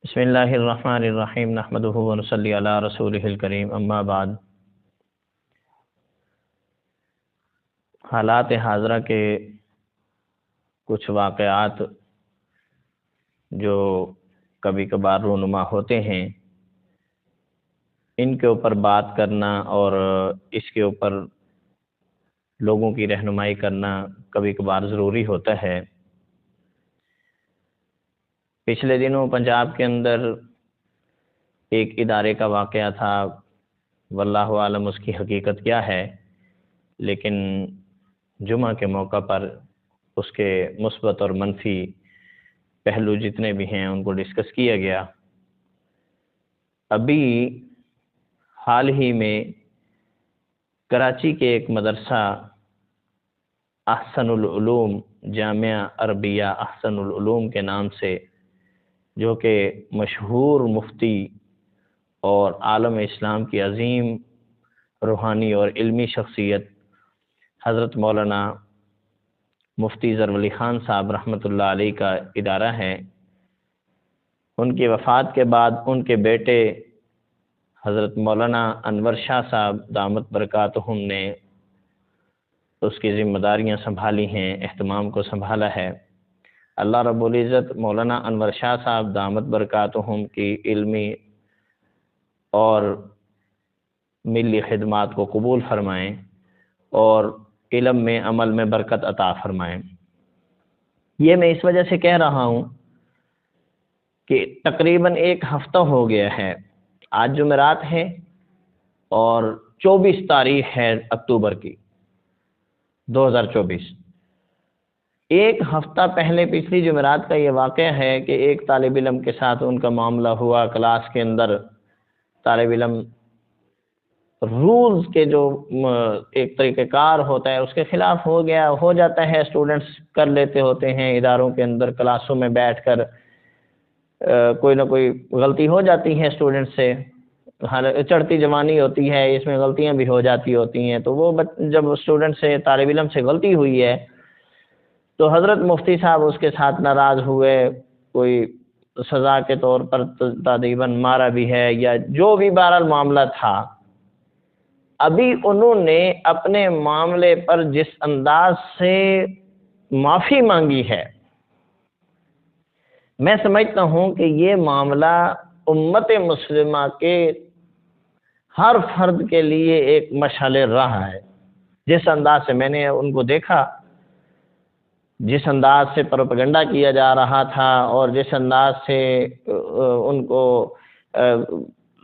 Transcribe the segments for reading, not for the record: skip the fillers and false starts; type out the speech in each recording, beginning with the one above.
بسم اللہ الرحمن الرحیم نحمدہ ونصلی علی رسولہ الکریم اما بعد۔ حالات حاضرہ کے کچھ واقعات جو کبھی کبھار رونما ہوتے ہیں، ان کے اوپر بات کرنا اور اس کے اوپر لوگوں کی رہنمائی کرنا کبھی کبھار ضروری ہوتا ہے۔ پچھلے دنوں پنجاب کے اندر ایک ادارے کا واقعہ تھا، واللہ عالم اس کی حقیقت کیا ہے، لیکن جمعہ کے موقع پر اس کے مثبت اور منفی پہلو جتنے بھی ہیں ان کو ڈسکس کیا گیا۔ ابھی حال ہی میں کراچی کے ایک مدرسہ احسن العلوم جامعہ عربیہ احسن العلوم کے نام سے، جو کہ مشہور مفتی اور عالم اسلام کی عظیم روحانی اور علمی شخصیت حضرت مولانا مفتی ظفرعلی خان صاحب رحمۃ اللہ علیہ کا ادارہ ہے۔ ان کی وفات کے بعد ان کے بیٹے حضرت مولانا انور شاہ صاحب دامت برکاتہم نے اس کی ذمہ داریاں سنبھالی ہیں، اہتمام کو سنبھالا ہے۔ اللہ رب العزت مولانا انور شاہ صاحب دامت برکاتہم کی علمی اور ملی خدمات کو قبول فرمائیں اور علم میں عمل میں برکت عطا فرمائیں۔ یہ میں اس وجہ سے کہہ رہا ہوں کہ تقریباً ایک ہفتہ ہو گیا ہے، آج جمعرات ہے اور 24 تاریخ ہے اکتوبر کی 2024۔ ایک ہفتہ پہلے پچھلی جمعرات کا یہ واقعہ ہے کہ ایک طالب علم کے ساتھ ان کا معاملہ ہوا کلاس کے اندر۔ طالب علم رولز کے جو ایک طریقہ کار ہوتا ہے اس کے خلاف ہو جاتا ہے، اسٹوڈنٹس کر لیتے ہوتے ہیں اداروں کے اندر کلاسوں میں بیٹھ کر، کوئی نہ کوئی غلطی ہو جاتی ہے اسٹوڈنٹ سے، چڑھتی جوانی ہوتی ہے، اس میں غلطیاں بھی ہو جاتی ہوتی ہیں۔ تو وہ جب اسٹوڈنٹ سے طالب علم سے غلطی ہوئی ہے تو حضرت مفتی صاحب اس کے ساتھ ناراض ہوئے، کوئی سزا کے طور پر تادیباً مارا بھی ہے یا جو بھی بہرحال معاملہ تھا۔ ابھی انہوں نے اپنے معاملے پر جس انداز سے معافی مانگی ہے، میں سمجھتا ہوں کہ یہ معاملہ امت مسلمہ کے ہر فرد کے لیے ایک مشعل راہ ہے۔ جس انداز سے میں نے ان کو دیکھا، جس انداز سے پروپیگنڈا کیا جا رہا تھا اور جس انداز سے ان کو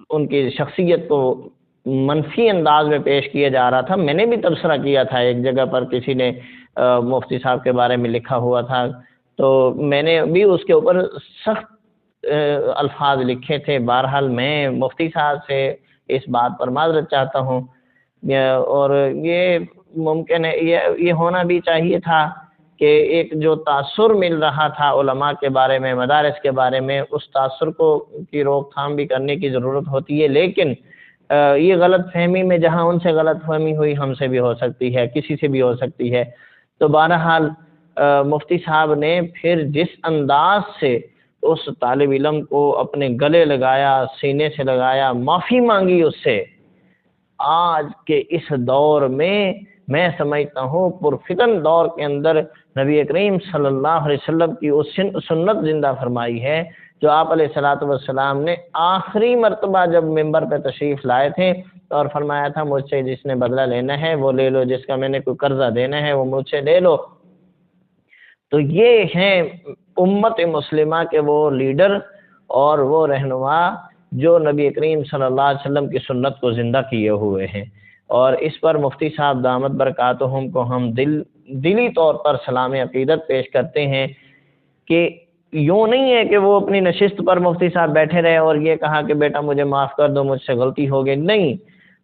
ان کی شخصیت کو منفی انداز میں پیش کیا جا رہا تھا، میں نے بھی تبصرہ کیا تھا۔ ایک جگہ پر کسی نے مفتی صاحب کے بارے میں لکھا ہوا تھا تو میں نے بھی اس کے اوپر سخت الفاظ لکھے تھے۔ بہرحال میں مفتی صاحب سے اس بات پر معذرت چاہتا ہوں، اور یہ ممکن ہے یہ ہونا بھی چاہیے تھا کہ ایک جو تاثر مل رہا تھا علماء کے بارے میں، مدارس کے بارے میں، اس تاثر کی روک تھام بھی کرنے کی ضرورت ہوتی ہے۔ لیکن یہ غلط فہمی میں جہاں ان سے غلط فہمی ہوئی، ہم سے بھی ہو سکتی ہے، کسی سے بھی ہو سکتی ہے۔ تو بہرحال مفتی صاحب نے پھر جس انداز سے اس طالب علم کو اپنے گلے لگایا، سینے سے لگایا، معافی مانگی اس سے، آج کے اس دور میں سمجھتا ہوں پرفتن دور کے اندر نبی کریم صلی اللہ علیہ وسلم کی اس سنت زندہ فرمائی ہے جو آپ علیہ الصلوۃ والسلام نے آخری مرتبہ جب ممبر پہ تشریف لائے تھے اور فرمایا تھا مجھ سے جس نے بدلہ لینا ہے وہ لے لو، جس کا میں نے کوئی قرضہ دینا ہے وہ مجھ سے لے لو۔ تو یہ ہیں امت مسلمہ کے وہ لیڈر اور وہ رہنما جو نبی کریم صلی اللہ علیہ وسلم کی سنت کو زندہ کیے ہوئے ہیں، اور اس پر مفتی صاحب دامت برکاتہم کو ہم دلی طور پر سلام عقیدت پیش کرتے ہیں کہ یوں نہیں ہے کہ وہ اپنی نشست پر مفتی صاحب بیٹھے رہے اور یہ کہا کہ بیٹا مجھے معاف کر دو، مجھ سے غلطی ہو گئی۔ نہیں،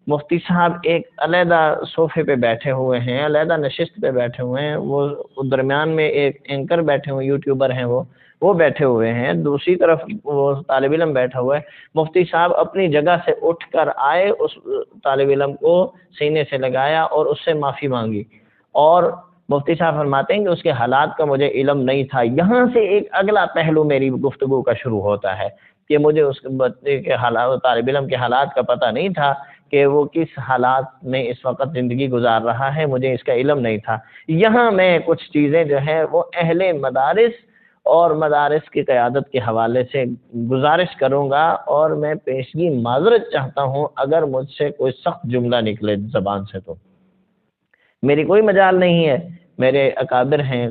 مفتی صاحب ایک علیحدہ صوفے پہ بیٹھے ہوئے ہیں، علیحدہ نشست پہ بیٹھے ہوئے ہیں، وہ درمیان میں ایک اینکر بیٹھے ہوئے، یوٹیوبر ہیں وہ بیٹھے ہوئے ہیں، دوسری طرف وہ طالب علم بیٹھا ہوا ہے۔ مفتی صاحب اپنی جگہ سے اٹھ کر آئے، اس طالب علم کو سینے سے لگایا اور اس سے معافی مانگی، اور مفتی صاحب فرماتے ہیں کہ اس کے حالات کا مجھے علم نہیں تھا. یہاں سے ایک اگلا پہلو میری گفتگو کا شروع ہوتا ہے کہ مجھے اس بچے کے حالات، طالب علم کے حالات کا پتہ نہیں تھا کہ وہ کس حالات میں اس وقت زندگی گزار رہا ہے، مجھے اس کا علم نہیں تھا. یہاں میں کچھ چیزیں جو ہے وہ اہل مدارس اور مدارس کی قیادت کے حوالے سے گزارش کروں گا، اور میں پیشگی معذرت چاہتا ہوں اگر مجھ سے کوئی سخت جملہ نکلے زبان سے. تو میری کوئی مجال نہیں ہے، میرے اکابر ہیں،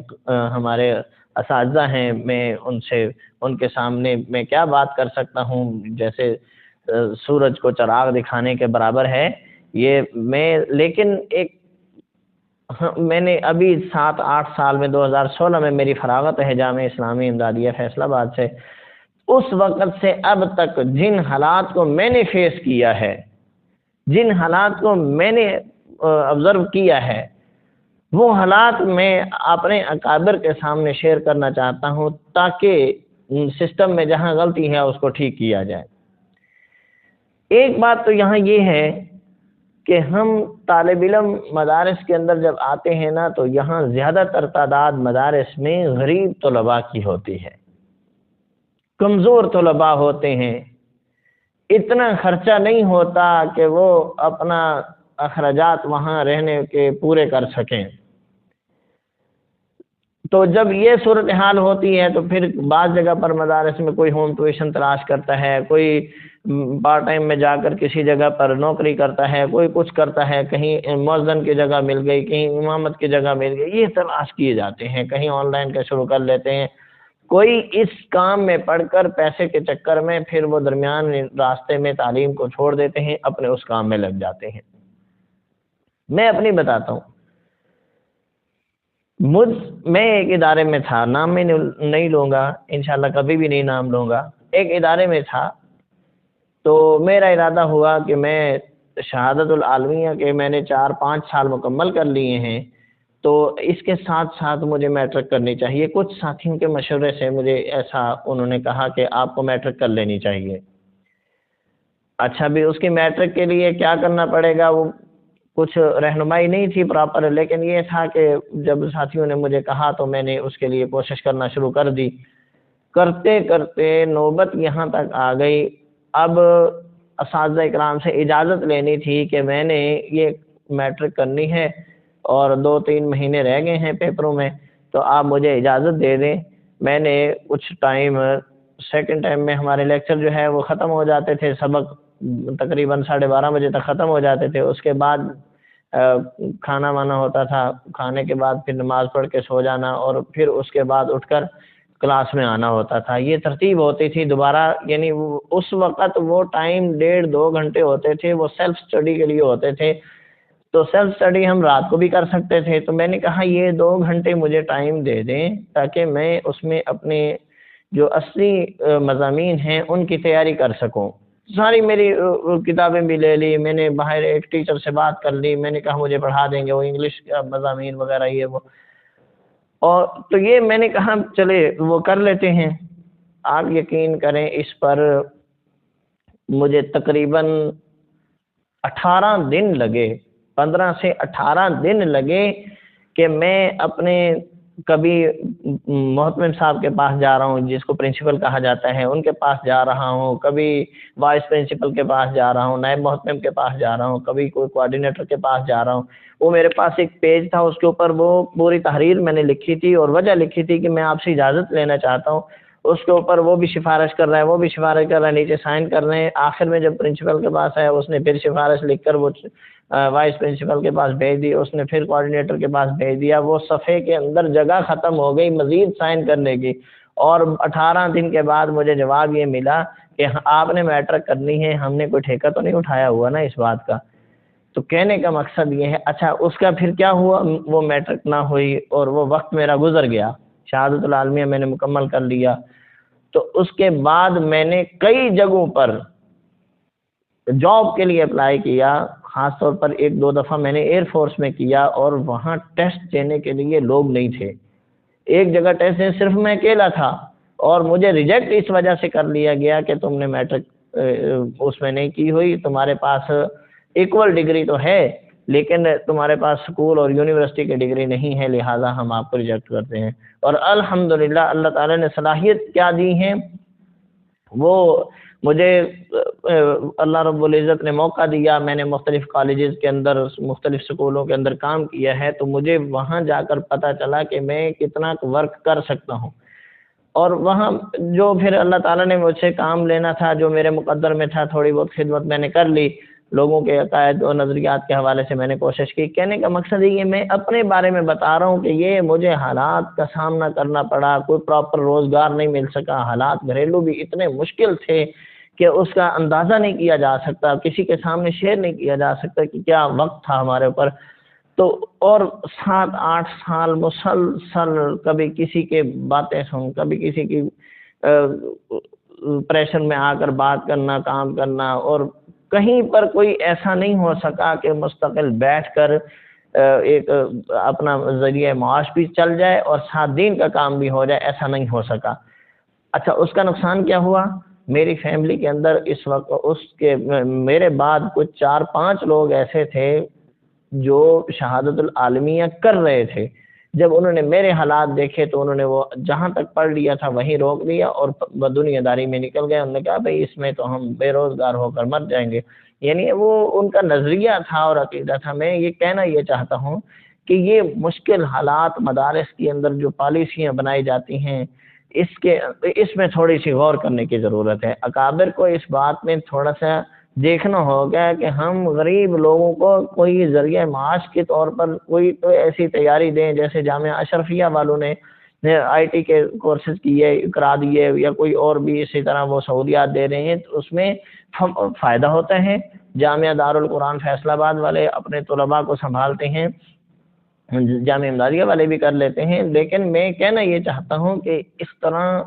ہمارے اساتذہ ہیں، میں ان کے سامنے میں کیا بات کر سکتا ہوں، جیسے سورج کو چراغ دکھانے کے برابر ہے یہ. لیکن میں نے ابھی 7-8 سال میں 2016 میں میری فراغت ہے جامعہ اسلامی امدادیہ فیصل آباد سے. اس وقت سے اب تک جن حالات کو میں نے فیس کیا ہے، جن حالات کو میں نے آبزرو کیا ہے، وہ حالات میں اپنے اکابر کے سامنے شیئر کرنا چاہتا ہوں تاکہ سسٹم میں جہاں غلطی ہے اس کو ٹھیک کیا جائے. ایک بات تو یہاں یہ ہے کہ ہم طالب علم مدارس کے اندر جب آتے ہیں نا، تو یہاں زیادہ تر تعداد مدارس میں غریب طلباء کی ہوتی ہے، کمزور طلباء ہوتے ہیں، اتنا خرچہ نہیں ہوتا کہ وہ اپنا اخراجات وہاں رہنے کے پورے کر سکیں. تو جب یہ صورتحال ہوتی ہے تو پھر بعض جگہ پر مدارس میں کوئی ہوم ٹیوشن تلاش کرتا ہے، کوئی پارٹ ٹائم میں جا کر کسی جگہ پر نوکری کرتا ہے، کوئی کچھ کرتا ہے، کہیں مؤذن کی جگہ مل گئی، کہیں امامت کی جگہ مل گئی، یہ تلاش کیے جاتے ہیں، کہیں آن لائن کا شروع کر لیتے ہیں. کوئی اس کام میں پڑھ کر پیسے کے چکر میں پھر وہ درمیان راستے میں تعلیم کو چھوڑ دیتے ہیں، اپنے اس کام میں لگ جاتے ہیں. میں اپنی بتاتا ہوں، میں ایک ادارے میں تھا، نام میں نہیں لوں گا انشاءاللہ، کبھی بھی نہیں نام لوں گا. ایک ادارے میں تھا، تو میرا ارادہ ہوا کہ میں شہادت العالمیہ کے میں نے 4-5 سال مکمل کر لیے ہیں، تو اس کے ساتھ ساتھ مجھے میٹرک کرنی چاہیے. کچھ ساتھیوں کے مشورے سے مجھے ایسا انہوں نے کہا کہ آپ کو میٹرک کر لینی چاہیے. اچھا، بھی اس کی میٹرک کے لیے کیا کرنا پڑے گا وہ کچھ رہنمائی نہیں تھی پراپر، لیکن یہ تھا کہ جب ساتھیوں نے مجھے کہا تو میں نے اس کے لیے کوشش کرنا شروع کر دی. کرتے کرتے نوبت یہاں تک آ گئی، اب اساتذہ اکرام سے اجازت لینی تھی کہ میں نے یہ میٹرک کرنی ہے اور 2-3 مہینے رہ گئے ہیں پیپروں میں، تو آپ مجھے اجازت دے دیں. میں نے کچھ ٹائم، سیکنڈ ٹائم میں ہمارے لیکچر جو ہے وہ ختم ہو جاتے تھے، سبق تقریباً 12:30 بجے تک ختم ہو جاتے تھے. اس کے بعد کھانا وانا ہوتا تھا، کھانے کے بعد پھر نماز پڑھ کے سو جانا، اور پھر اس کے بعد اٹھ کر کلاس میں آنا ہوتا تھا. یہ ترتیب ہوتی تھی دوبارہ. یعنی اس وقت وہ ٹائم 1.5-2 گھنٹے ہوتے تھے، وہ سیلف اسٹڈی کے لیے ہوتے تھے. تو سیلف اسٹڈی ہم رات کو بھی کر سکتے تھے. تو میں نے کہا یہ 2 گھنٹے مجھے ٹائم دے دیں تاکہ میں اس میں اپنے جو اصلی مضامین ہیں ان کی تیاری کر سکوں. ساری میری کتابیں بھی لے لی، میں نے باہر ایک ٹیچر سے بات کر لی، میں نے کہا مجھے پڑھا دیں گے، وہ انگلش کا مضامین وغیرہ یہ وہ. اور تو یہ میں نے کہا چلے وہ کر لیتے ہیں. آپ یقین کریں اس پر مجھے تقریباً 18 دن لگے، 15 سے 18 دن لگے کہ میں اپنے کبھی محتمم صاحب کے پاس جا رہا ہوں جس کو پرنسپل کہا جاتا ہے، ان کے پاس جا رہا ہوں، کبھی وائس پرنسپل کے پاس جا رہا ہوں، نائب محتمم کے پاس جا رہا ہوں، کبھی کوئی کوآرڈینیٹر کے پاس جا رہا ہوں. وہ میرے پاس ایک پیج تھا، اس کے اوپر وہ پوری تحریر میں نے لکھی تھی اور وجہ لکھی تھی کہ میں آپ سے اجازت لینا چاہتا ہوں. اس کے اوپر وہ بھی سفارش کر رہا ہے، وہ بھی سفارش کر رہا ہے، نیچے سائن کر رہے ہیں. آخر میں جب پرنسپل کے پاس آیا اس نے پھر سفارش لکھ کر وہ وائس پرنسپل کے پاس بھیج دی، اس نے پھر کوآرڈینیٹر کے پاس بھیج دیا. وہ صفحے کے اندر جگہ ختم ہو گئی مزید سائن کرنے کی، اور 18 دن کے بعد مجھے جواب یہ ملا کہ آپ نے میٹرک کرنی ہے، ہم نے کوئی ٹھیکہ تو نہیں اٹھایا ہوا نا اس بات کا. تو کہنے کا مقصد یہ ہے. اچھا اس کا پھر کیا ہوا، وہ میٹرک نہ ہوئی اور وہ وقت میرا گزر گیا. شہادت العالمیہ میں نے مکمل کر لیا. تو اس کے بعد میں نے کئی جگہوں پر جاب کے لیے اپلائی کیا، خاص طور پر 1-2 دفعہ میں نے ایئر فورس میں کیا، اور وہاں ٹیسٹ دینے کے لیے لوگ نہیں تھے. ایک جگہ ٹیسٹ دینے صرف میں اکیلا تھا، اور مجھے ریجیکٹ اس وجہ سے کر لیا گیا کہ تم نے میٹرک اس میں نہیں کی ہوئی، تمہارے پاس ایکول ڈگری تو ہے لیکن تمہارے پاس اسکول اور یونیورسٹی کی ڈگری نہیں ہے، لہٰذا ہم آپ کو ریجیکٹ کرتے ہیں۔ اور الحمدللہ اللہ تعالیٰ نے صلاحیت کیا دی ہیں، وہ مجھے اللہ رب العزت نے موقع دیا، میں نے مختلف کالجز کے اندر، مختلف اسکولوں کے اندر کام کیا ہے، تو مجھے وہاں جا کر پتہ چلا کہ میں کتنا ورک کر سکتا ہوں۔ اور وہاں جو پھر اللہ تعالیٰ نے مجھ سے کام لینا تھا، جو میرے مقدر میں تھا، تھوڑی بہت خدمت میں نے کر لی، لوگوں کے عقائد اور نظریات کے حوالے سے میں نے کوشش کی۔ کہنے کا مقصد یہ میں اپنے بارے میں بتا رہا ہوں کہ یہ مجھے حالات کا سامنا کرنا پڑا، کوئی پراپر روزگار نہیں مل سکا، حالات گھریلو بھی اتنے مشکل تھے کہ اس کا اندازہ نہیں کیا جا سکتا، کسی کے سامنے شیئر نہیں کیا جا سکتا کہ کیا وقت تھا ہمارے اوپر۔ تو اور 7-8 سال مسلسل کبھی کسی کے باتیں سن، کبھی کسی کی پریشر میں آ کر بات کرنا، کام کرنا، اور کہیں پر کوئی ایسا نہیں ہو سکا کہ مستقل بیٹھ کر ایک اپنا ذریعہ معاش بھی چل جائے اور ساتھ دین کا کام بھی ہو جائے، ایسا نہیں ہو سکا۔ اچھا، اس کا نقصان کیا ہوا؟ میری فیملی کے اندر اس وقت میرے بعد کچھ 4-5 لوگ ایسے تھے جو شہادت العالمیہ کر رہے تھے۔ جب انہوں نے میرے حالات دیکھے تو انہوں نے وہ جہاں تک پڑھ لیا تھا وہیں روک دیا اور دنیا داری میں نکل گئے۔ انہوں نے کہا بھئی اس میں تو ہم بے روزگار ہو کر مر جائیں گے، یعنی وہ ان کا نظریہ تھا اور عقیدہ تھا۔ میں یہ کہنا یہ چاہتا ہوں کہ یہ مشکل حالات مدارس کے اندر جو پالیسیاں بنائی جاتی ہیں، اس میں تھوڑی سی غور کرنے کی ضرورت ہے۔ اکابر کو اس بات میں تھوڑا سا دیکھنا ہوگا کہ ہم غریب لوگوں کو کوئی ذریعہ معاش کے طور پر کوئی تو ایسی تیاری دیں، جیسے جامعہ اشرفیہ والوں نے IT کے کورسز کیے کرا دیے، یا کوئی اور بھی اسی طرح وہ سہولیات دے رہے ہیں، تو اس میں فائدہ ہوتا ہے۔ جامعہ دارالقرآن فیصل آباد والے اپنے طلباء کو سنبھالتے ہیں، جامعہ امدادیہ والے بھی کر لیتے ہیں، لیکن میں کہنا یہ چاہتا ہوں کہ اس طرح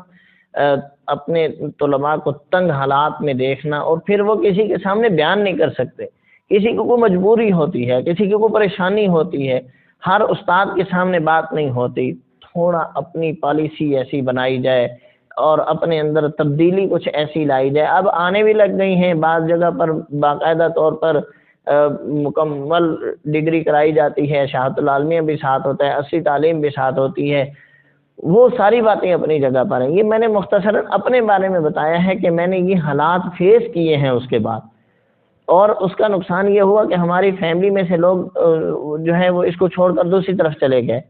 اپنے طلباء کو تنگ حالات میں دیکھنا اور پھر وہ کسی کے سامنے بیان نہیں کر سکتے، کسی کو کوئی مجبوری ہوتی ہے، کسی کو کوئی پریشانی ہوتی ہے، ہر استاد کے سامنے بات نہیں ہوتی، تھوڑا اپنی پالیسی ایسی بنائی جائے اور اپنے اندر تبدیلی کچھ ایسی لائی جائے۔ اب آنے بھی لگ گئی ہیں، بعض جگہ پر باقاعدہ طور پر مکمل ڈگری کرائی جاتی ہے، شہادت العالمیہ بھی ساتھ ہوتا ہے، 80 تعلیم بھی ساتھ ہوتی ہے، وہ ساری باتیں اپنی جگہ پر ہیں۔ یہ میں نے مختصراً اپنے بارے میں بتایا ہے کہ میں نے یہ حالات فیس کیے ہیں اس کے بعد، اور اس کا نقصان یہ ہوا کہ ہماری فیملی میں سے لوگ جو ہے وہ اس کو چھوڑ کر دوسری طرف چلے گئے۔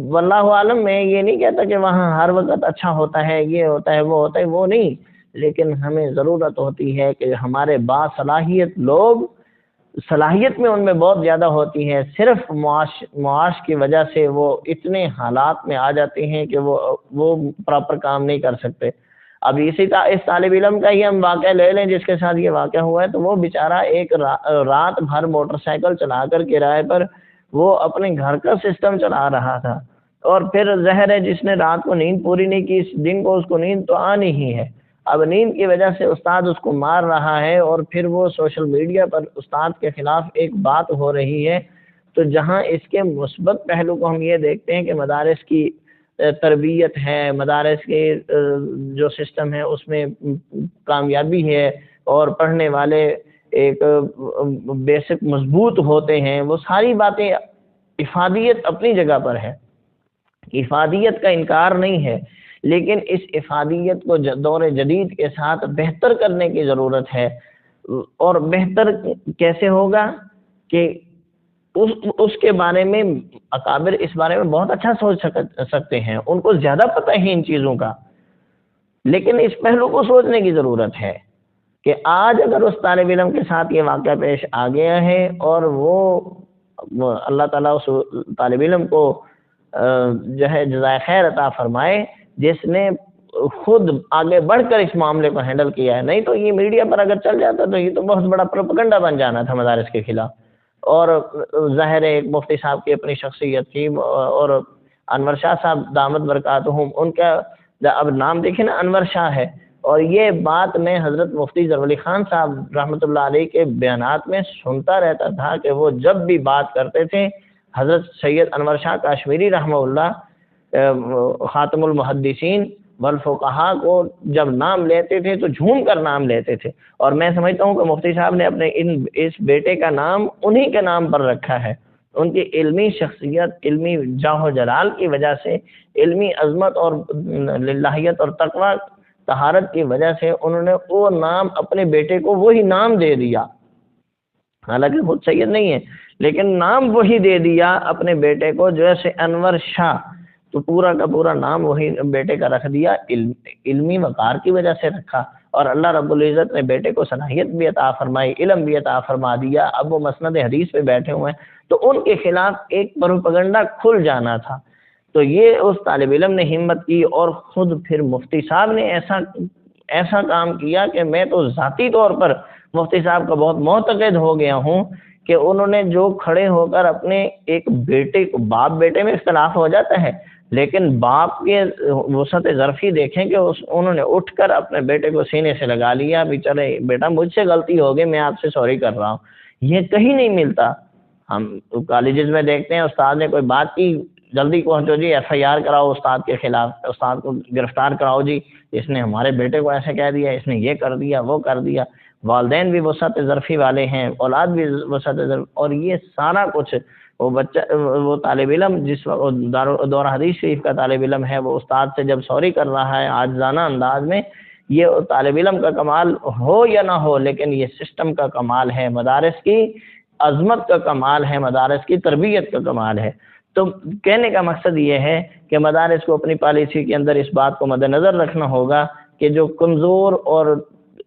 واللہ عالم، میں یہ نہیں کہتا کہ وہاں ہر وقت اچھا ہوتا ہے، یہ ہوتا ہے، وہ ہوتا ہے، وہ نہیں، لیکن ہمیں ضرورت ہوتی ہے کہ ہمارے باصلاحیت لوگ، صلاحیت میں ان میں بہت زیادہ ہوتی ہے، صرف معاش کی وجہ سے وہ اتنے حالات میں آ جاتے ہیں کہ وہ پراپر کام نہیں کر سکتے۔ اب اس طالب علم کا ہی ہم واقعہ لے لیں جس کے ساتھ یہ واقعہ ہوا ہے، تو وہ بیچارہ ایک رات بھر موٹر سائیکل چلا کر کرائے پر وہ اپنے گھر کا سسٹم چلا رہا تھا، اور پھر ظاہر ہے جس نے رات کو نیند پوری نہیں کی، اس دن کو اس کو نیند تو آنی ہی ہے۔ اب نیند کی وجہ سے استاد اس کو مار رہا ہے، اور پھر وہ سوشل میڈیا پر استاد کے خلاف ایک بات ہو رہی ہے، تو جہاں اس کے مثبت پہلو کو ہم یہ دیکھتے ہیں کہ مدارس کی تربیت ہے، مدارس کے جو سسٹم ہے اس میں کامیابی ہے، اور پڑھنے والے ایک بیسک مضبوط ہوتے ہیں، وہ ساری باتیں، افادیت اپنی جگہ پر ہے، افادیت کا انکار نہیں ہے، لیکن اس افادیت کو دور جدید کے ساتھ بہتر کرنے کی ضرورت ہے۔ اور بہتر کیسے ہوگا کہ اس کے بارے میں اکابر اس بارے میں بہت اچھا سوچ سکتے ہیں، ان کو زیادہ پتہ ہے ان چیزوں کا، لیکن اس پہلو کو سوچنے کی ضرورت ہے کہ آج اگر اس طالب علم کے ساتھ یہ واقعہ پیش آ گیا ہے اور وہ اللہ تعالیٰ اس طالب علم کو جو ہے جزائے خیر عطا فرمائے جس نے خود آگے بڑھ کر اس معاملے کو ہینڈل کیا ہے، نہیں تو یہ میڈیا پر اگر چل جاتا تو یہ تو بہت بڑا پروپیگنڈا بن جانا تھا مدارس کے خلاف۔ اور ظاہر ہے ایک مفتی صاحب کی اپنی شخصیت تھی، اور انور شاہ صاحب دامت برکاتہم، ان کا اب نام دیکھیں نا، انور شاہ ہے، اور یہ بات میں حضرت مفتی ظفر علی خان صاحب رحمۃ اللہ علیہ کے بیانات میں سنتا رہتا تھا کہ وہ جب بھی بات کرتے تھے، حضرت سید انور شاہ کاشمیری رحمہ اللہ خاتم المحدثین، والفقہا کو جب نام لیتے تھے تو جھوم کر نام لیتے تھے، اور میں سمجھتا ہوں کہ مفتی صاحب نے اپنے اس بیٹے کا نام انہی کے نام پر رکھا ہے۔ ان کی علمی شخصیت، علمی جاہ و جلال کی وجہ سے، علمی عظمت اور للہیت اور تقوی طہارت کی وجہ سے انہوں نے وہ نام اپنے بیٹے کو وہی نام دے دیا، حالانکہ خود سید نہیں ہے لیکن نام وہی دے دیا اپنے بیٹے کو، جیسے انور شاہ، تو پورا کا پورا نام وہی بیٹے کا رکھ دیا، علمی وقار کی وجہ سے رکھا، اور اللہ رب العزت نے بیٹے کو صلاحیت بھی عطا فرمائی، علم بھی عطا فرما دیا۔ اب وہ مسند حدیث پہ بیٹھے ہوئے ہیں تو ان کے خلاف ایک پروپیگنڈا کھل جانا تھا، تو یہ اس طالب علم نے ہمت کی، اور خود پھر مفتی صاحب نے ایسا کام کیا کہ میں تو ذاتی طور پر مفتی صاحب کا بہت معتقد ہو گیا ہوں کہ انہوں نے جو کھڑے ہو کر اپنے ایک بیٹے کو، باپ بیٹے میں اختلاف ہو جاتا ہے لیکن باپ کے وسعت ظرفی دیکھیں کہ انہوں نے اٹھ کر اپنے بیٹے کو سینے سے لگا لیا، بھی چلے بیٹا مجھ سے غلطی ہو گئی، میں آپ سے سوری کر رہا ہوں۔ یہ کہیں نہیں ملتا۔ ہم کالجز میں دیکھتے ہیں استاد نے کوئی بات کی، جلدی پہنچو جی ایف آئی آر کراؤ استاد کے خلاف، استاد کو گرفتار کراؤ جی، اس نے ہمارے بیٹے کو ایسے کہہ دیا، اس نے یہ کر دیا، وہ کر دیا۔ والدین بھی وسعت ظرفی والے ہیں، اولاد بھی وسعت ظرفی، اور یہ سارا کچھ وہ بچہ، وہ طالب علم جس دور حدیث شریف کا طالب علم ہے، وہ استاد سے جب سوری کر رہا ہے عاجزانہ انداز میں، یہ طالب علم کا کمال ہو یا نہ ہو، لیکن یہ سسٹم کا کمال ہے، مدارس کی عظمت کا کمال ہے، مدارس کی تربیت کا کمال ہے۔ تو کہنے کا مقصد یہ ہے کہ مدارس کو اپنی پالیسی کے اندر اس بات کو مد نظر رکھنا ہوگا کہ جو کمزور اور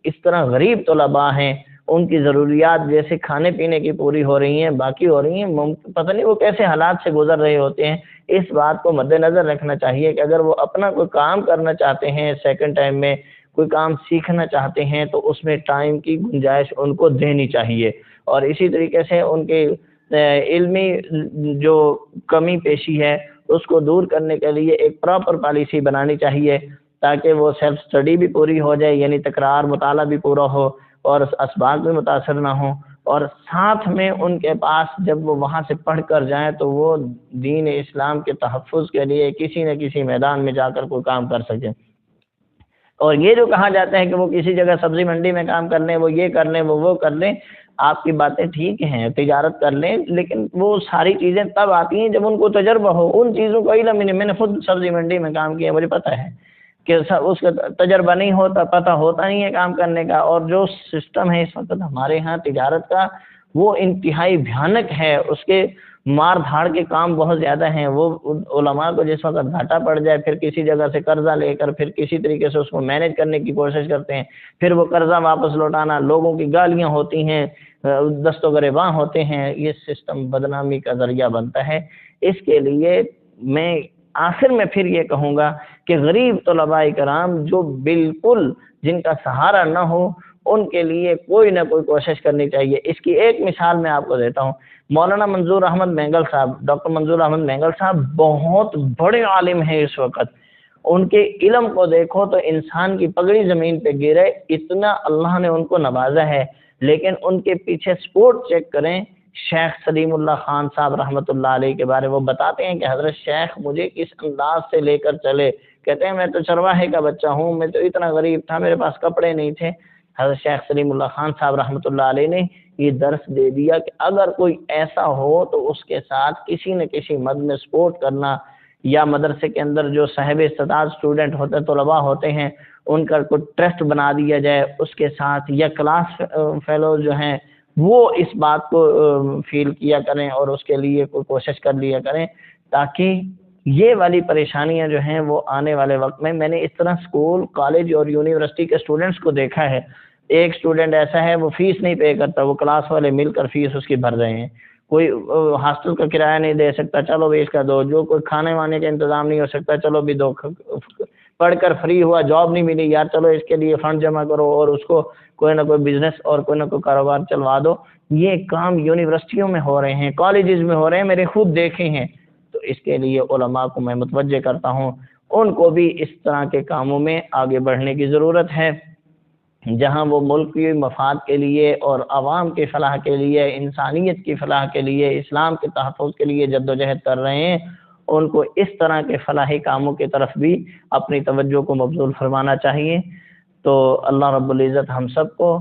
اس طرح غریب طلباء ہیں، ان کی ضروریات جیسے کھانے پینے کی پوری ہو رہی ہیں، باقی ہو رہی ہیں، پتہ نہیں وہ کیسے حالات سے گزر رہے ہوتے ہیں، اس بات کو مد نظر رکھنا چاہیے کہ اگر وہ اپنا کوئی کام کرنا چاہتے ہیں، سیکنڈ ٹائم میں کوئی کام سیکھنا چاہتے ہیں تو اس میں ٹائم کی گنجائش ان کو دینی چاہیے، اور اسی طریقے سے ان کے علمی جو کمی پیشی ہے اس کو دور کرنے کے لیے ایک پراپر پالیسی بنانی چاہیے تاکہ وہ سیلف اسٹڈی بھی پوری ہو جائے، یعنی تکرار مطالعہ بھی پورا ہو اور اسباق بھی متاثر نہ ہوں، اور ساتھ میں ان کے پاس جب وہ وہاں سے پڑھ کر جائیں تو وہ دین اسلام کے تحفظ کے لیے کسی نہ کسی میدان میں جا کر کوئی کام کر سکیں۔ اور یہ جو کہا جاتا ہے کہ وہ کسی جگہ سبزی منڈی میں کام کر لیں، وہ یہ کر لیں، وہ کر لیں، آپ کی باتیں ٹھیک ہیں، تجارت کر لیں، لیکن وہ ساری چیزیں تب آتی ہیں جب ان کو تجربہ ہو، ان چیزوں کا علم نہیں۔ میں نے خود سبزی منڈی میں کام کیا، مجھے پتہ ہے کہ اس کا تجربہ نہیں ہوتا، پتہ ہوتا نہیں ہے کام کرنے کا، اور جو سسٹم ہے اس وقت ہمارے ہاں تجارت کا وہ انتہائی بھیانک ہے، اس کے مار دھاڑ کے کام بہت زیادہ ہیں۔ وہ علماء کو جس وقت گھاٹا پڑ جائے پھر کسی جگہ سے قرضہ لے کر پھر کسی طریقے سے اس کو مینیج کرنے کی کوشش کرتے ہیں، پھر وہ قرضہ واپس لوٹانا، لوگوں کی گالیاں ہوتی ہیں، دست و گریباں ہوتے ہیں، یہ سسٹم بدنامی کا ذریعہ بنتا ہے۔ اس کے لیے میں آخر میں پھر یہ کہوں گا کہ غریب طلباء کرام جو بالکل جن کا سہارا نہ ہو، ان کے لیے کوئی نہ کوئی کوشش کرنی چاہیے۔ اس کی ایک مثال میں آپ کو دیتا ہوں، مولانا منظور احمد مینگل صاحب، ڈاکٹر منظور احمد مینگل صاحب بہت بڑے عالم ہیں اس وقت، ان کے علم کو دیکھو تو انسان کی پگڑی زمین پہ گرے، اتنا اللہ نے ان کو نوازا ہے، لیکن ان کے پیچھے سپورٹ چیک کریں۔ شیخ سلیم اللہ خان صاحب رحمۃ اللہ علیہ کے بارے وہ بتاتے ہیں کہ حضرت شیخ مجھے کس انداز سے لے کر چلے، کہتے ہیں میں تو چرواہے کا بچہ ہوں، میں تو اتنا غریب تھا، میرے پاس کپڑے نہیں تھے۔ حضرت شیخ سلیم اللہ خان صاحب رحمۃ اللہ علیہ نے یہ درس دے دیا کہ اگر کوئی ایسا ہو تو اس کے ساتھ کسی نہ کسی مد میں سپورٹ کرنا، یا مدرسے کے اندر جو صاحب استعداد اسٹوڈنٹ ہوتے ہیں، طلباء ہوتے ہیں، ان کا کوئی ٹرسٹ بنا دیا جائے اس کے ساتھ، یا کلاس فیلو جو ہیں وہ اس بات کو فیل کیا کریں اور اس کے لیے کوئی کوشش کر لیا کریں، تاکہ یہ والی پریشانیاں جو ہیں وہ آنے والے وقت میں، نے اس طرح اسکول، کالج اور یونیورسٹی کے اسٹوڈنٹس کو دیکھا ہے، ایک اسٹوڈنٹ ایسا ہے وہ فیس نہیں پے کرتا، وہ کلاس والے مل کر فیس اس کی بھر رہے ہیں، کوئی ہاسٹل کا کرایہ نہیں دے سکتا، چلو بھی اس کا دو، جو کوئی کھانے وانے کا انتظام نہیں ہو سکتا، چلو بھی دو، پڑھ کر فری ہوا، جاب نہیں ملی، یار چلو اس کے لیے فنڈ جمع کرو اور اس کو کوئی نہ کوئی بزنس اور کوئی نہ کوئی کاروبار چلوا دو۔ یہ کام یونیورسٹیوں میں ہو رہے ہیں، کالجز میں ہو رہے ہیں، میرے خود دیکھے ہیں۔ تو اس کے لیے علماء کو میں متوجہ کرتا ہوں، ان کو بھی اس طرح کے کاموں میں آگے بڑھنے کی ضرورت ہے، جہاں وہ ملک کی مفاد کے لیے اور عوام کی فلاح کے لیے، انسانیت کی فلاح کے لیے، اسلام کے تحفظ کے لیے جد و جہد کر رہے ہیں، ان کو اس طرح کے فلاحی کاموں کی طرف بھی اپنی توجہ کو مبذول فرمانا چاہیے۔ تو اللہ رب العزت ہم سب کو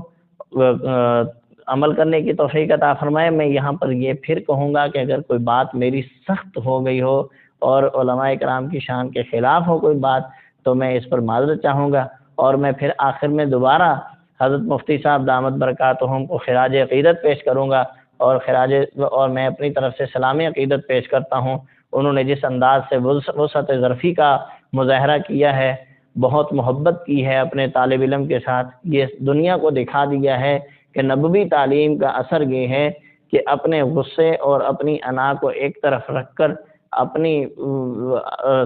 عمل کرنے کی توفیق عطا فرمائے۔ میں یہاں پر یہ پھر کہوں گا کہ اگر کوئی بات میری سخت ہو گئی ہو اور علماء کرام کی شان کے خلاف ہو کوئی بات تو میں اس پر معذرت چاہوں گا، اور میں پھر آخر میں دوبارہ حضرت مفتی صاحب دامت برکاتہم کو خراج عقیدت پیش کروں گا، اور میں اپنی طرف سے سلامی عقیدت پیش کرتا ہوں۔ انہوں نے جس انداز سے وسعت ظرفی کا مظاہرہ کیا ہے، بہت محبت کی ہے اپنے طالب علم کے ساتھ، یہ دنیا کو دکھا دیا ہے کہ نبوی تعلیم کا اثر یہ ہے کہ اپنے غصے اور اپنی انا کو ایک طرف رکھ کر، اپنی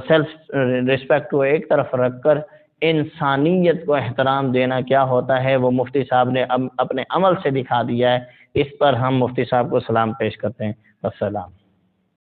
سیلف ریسپیکٹ کو ایک طرف رکھ کر انسانیت کو احترام دینا کیا ہوتا ہے، وہ مفتی صاحب نے اپنے عمل سے دکھا دیا ہے۔ اس پر ہم مفتی صاحب کو سلام پیش کرتے ہیں۔ السلام۔